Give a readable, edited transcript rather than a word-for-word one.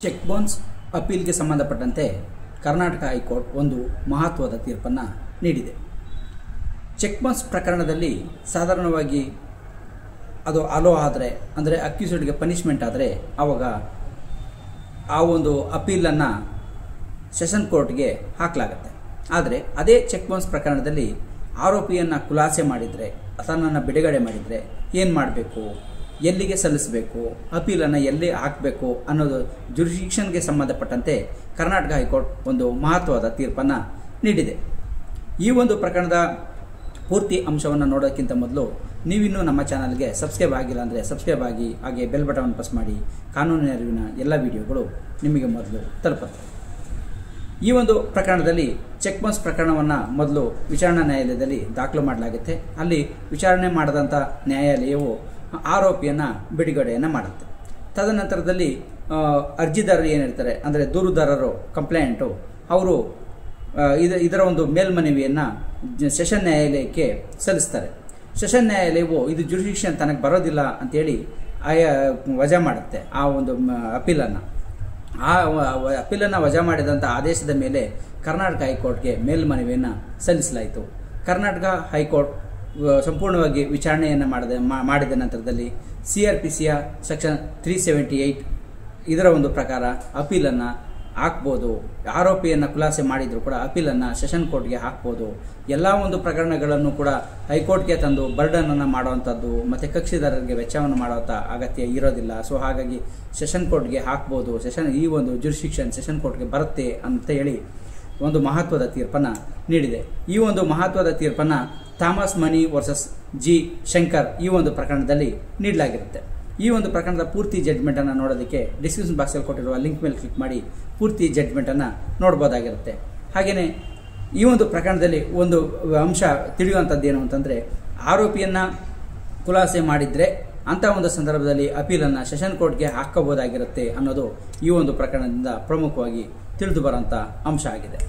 Check bounce ಅಪೀಲ್ಗೆ ಸಂಬಂಧಪಟ್ಟಂತೆ Karnataka high court ಒಂದು ಮಹತ್ವದ ತೀರ್ಪನ್ನು ನೀಡಿದೆ. ಚೆಕ್ ಬೌನ್ಸ್ ಪ್ರಕರಣದಲ್ಲಿ ಸಾಧಾರಣವಾಗಿ ಅದು ಅಲೋ ಆದರೆ ಅಂದರೆ ಅಕ್ಯೂಸ್ಡ್ಗೆ ಪನಿಷ್ಮೆಂಟ್ ಆದರೆ ಆವಾಗ ಆ ಒಂದು ಅಪೀಲನ್ನು ಸೆಷನ್ ಕೋರ್ಟ್ಗೆ ಹಾಕಲಾಗುತ್ತೆ. ಆದರೆ ಅದೇ ಚೆಕ್ ಬೌನ್ಸ್ ಪ್ರಕರಣದಲ್ಲಿ ಆರೋಪಿಯನ್ನು ಖುಲಾಸೆ ಮಾಡಿದರೆ, ತನ್ನನ್ನು ಬಿಡುಗಡೆ ಮಾಡಿದರೆ ಏನು ಮಾಡಬೇಕು, ಎಲ್ಲಿಗೆ ಸಲ್ಲಿಸಬೇಕು, ಅಪೀಲನ್ನು ಎಲ್ಲಿ ಹಾಕಬೇಕು ಅನ್ನೋದು ಜುರಿಸ್ಡಿಕ್ಷನ್ಗೆ ಸಂಬಂಧಪಟ್ಟಂತೆ ಕರ್ನಾಟಕ ಹೈಕೋರ್ಟ್ ಒಂದು ಮಹತ್ವದ ತೀರ್ಪನ್ನು ನೀಡಿದೆ. ಈ ಒಂದು ಪ್ರಕರಣದ ಪೂರ್ತಿ ಅಂಶವನ್ನು ನೋಡೋಕ್ಕಿಂತ ಮೊದಲು ನೀವಿನ್ನೂ ನಮ್ಮ ಚಾನಲ್ಗೆ ಸಬ್ಸ್ಕ್ರೈಬ್ ಆಗಿಲ್ಲ ಅಂದರೆ ಸಬ್ಸ್ಕ್ರೈಬ್ ಆಗಿ, ಹಾಗೆ ಬೆಲ್ ಬಟನ್ ಪ್ರೆಸ್ ಮಾಡಿ. ಕಾನೂನಿನ ಅರಿವಿನ ಎಲ್ಲ ವಿಡಿಯೋಗಳು ನಿಮಗೆ ಮೊದಲು ತಲುಪುತ್ತೆ. ಈ ಒಂದು ಪ್ರಕರಣದಲ್ಲಿ ಚೆಕ್ ಬೌನ್ಸ್ ಪ್ರಕರಣವನ್ನು ಮೊದಲು ವಿಚಾರಣಾ ನ್ಯಾಯಾಲಯದಲ್ಲಿ ದಾಖಲು ಮಾಡಲಾಗುತ್ತೆ. ಅಲ್ಲಿ ವಿಚಾರಣೆ ಮಾಡಿದಂಥ ನ್ಯಾಯಾಲಯವು ಆರೋಪಿಯನ್ನು ಬಿಡುಗಡೆಯನ್ನು ಮಾಡುತ್ತೆ. ತದನಂತರದಲ್ಲಿ ಅರ್ಜಿದಾರರು ಏನಿರ್ತಾರೆ ಅಂದರೆ ದೂರುದಾರರು, ಕಂಪ್ಲೇಂಟು, ಅವರು ಇದರ ಒಂದು ಮೇಲ್ಮನವಿಯನ್ನು ಸೆಷನ್ ನ್ಯಾಯಾಲಯಕ್ಕೆ ಸಲ್ಲಿಸ್ತಾರೆ. ಸೆಷನ್ ನ್ಯಾಯಾಲಯವು ಇದು ಜುರಿಸ್ಡಿಕ್ಷನ್ ತನಗೆ ಬರೋದಿಲ್ಲ ಅಂತೇಳಿ ವಜಾ ಮಾಡುತ್ತೆ ಆ ಒಂದು ಅಪೀಲನ್ನು. ಆ ಅಪೀಲನ್ನು ವಜಾ ಮಾಡಿದಂಥ ಆದೇಶದ ಮೇಲೆ ಕರ್ನಾಟಕ ಹೈಕೋರ್ಟ್ಗೆ ಮೇಲ್ಮನವಿಯನ್ನು ಸಲ್ಲಿಸಲಾಯಿತು. ಕರ್ನಾಟಕ ಹೈಕೋರ್ಟ್ ಸಂಪೂರ್ಣವಾಗಿ ವಿಚಾರಣೆಯನ್ನು ಮಾಡಿದ ನಂತರದಲ್ಲಿ CRPCಯ ಸೆಕ್ಷನ್ 378 ಇದರ ಒಂದು ಪ್ರಕಾರ ಅಪೀಲನ್ನು ಹಾಕ್ಬೋದು. ಆರೋಪಿಯನ್ನು ಖುಲಾಸೆ ಮಾಡಿದರೂ ಕೂಡ ಅಪೀಲನ್ನು ಸೆಷನ್ ಕೋರ್ಟ್ಗೆ ಹಾಕ್ಬೋದು. ಎಲ್ಲ ಒಂದು ಪ್ರಕರಣಗಳನ್ನು ಕೂಡ ಹೈಕೋರ್ಟ್ಗೆ ತಂದು ಬರ್ಡನನ್ನು ಮಾಡುವಂಥದ್ದು ಮತ್ತು ಕಕ್ಷಿದಾರರಿಗೆ ವೆಚ್ಚವನ್ನು ಮಾಡುವಂಥ ಅಗತ್ಯ ಇರೋದಿಲ್ಲ. ಸೊ ಹಾಗಾಗಿ ಸೆಷನ್ ಕೋರ್ಟ್ಗೆ ಹಾಕ್ಬೋದು. ಈ ಒಂದು ಜುರಿಸ್ಡಿಕ್ಷನ್ ಸೆಷನ್ ಕೋರ್ಟ್ಗೆ ಬರುತ್ತೆ ಅಂತ ಹೇಳಿ ಒಂದು ಮಹತ್ವದ ತೀರ್ಪನ್ನು ನೀಡಿದೆ. ಈ ಒಂದು ಮಹತ್ವದ ತೀರ್ಪನ್ನು ಥಾಮಸ್ ಮನಿ ವರ್ಸಸ್ ಜಿ ಶಂಕರ್ ಈ ಒಂದು ಪ್ರಕರಣದಲ್ಲಿ ನೀಡಲಾಗಿರುತ್ತೆ. ಈ ಒಂದು ಪ್ರಕರಣದ ಪೂರ್ತಿ ಜಡ್ಜ್ಮೆಂಟನ್ನು ನೋಡೋದಕ್ಕೆ ಡಿಸ್ಕ್ರಿಪ್ಷನ್ ಬಾಕ್ಸಲ್ಲಿ ಕೊಟ್ಟಿರುವ ಲಿಂಕ್ ಮೇಲೆ ಕ್ಲಿಕ್ ಮಾಡಿ ಪೂರ್ತಿ ಜಡ್ಜ್ಮೆಂಟನ್ನು ನೋಡ್ಬೋದಾಗಿರುತ್ತೆ. ಹಾಗೆಯೇ ಈ ಒಂದು ಪ್ರಕರಣದಲ್ಲಿ ಒಂದು ಅಂಶ ತಿಳಿಯುವಂಥದ್ದು ಏನು ಅಂತಂದರೆ, ಆರೋಪಿಯನ್ನು ಖುಲಾಸೆ ಮಾಡಿದರೆ ಅಂಥ ಒಂದು ಸಂದರ್ಭದಲ್ಲಿ ಅಪೀಲನ್ನು ಸೆಷನ್ ಕೋರ್ಟ್ಗೆ ಹಾಕಬಹುದಾಗಿರುತ್ತೆ ಅನ್ನೋದು ಈ ಒಂದು ಪ್ರಕರಣದಿಂದ ಪ್ರಮುಖವಾಗಿ ತಿಳಿದು ಬರೋಂಥ ಅಂಶ ಆಗಿದೆ.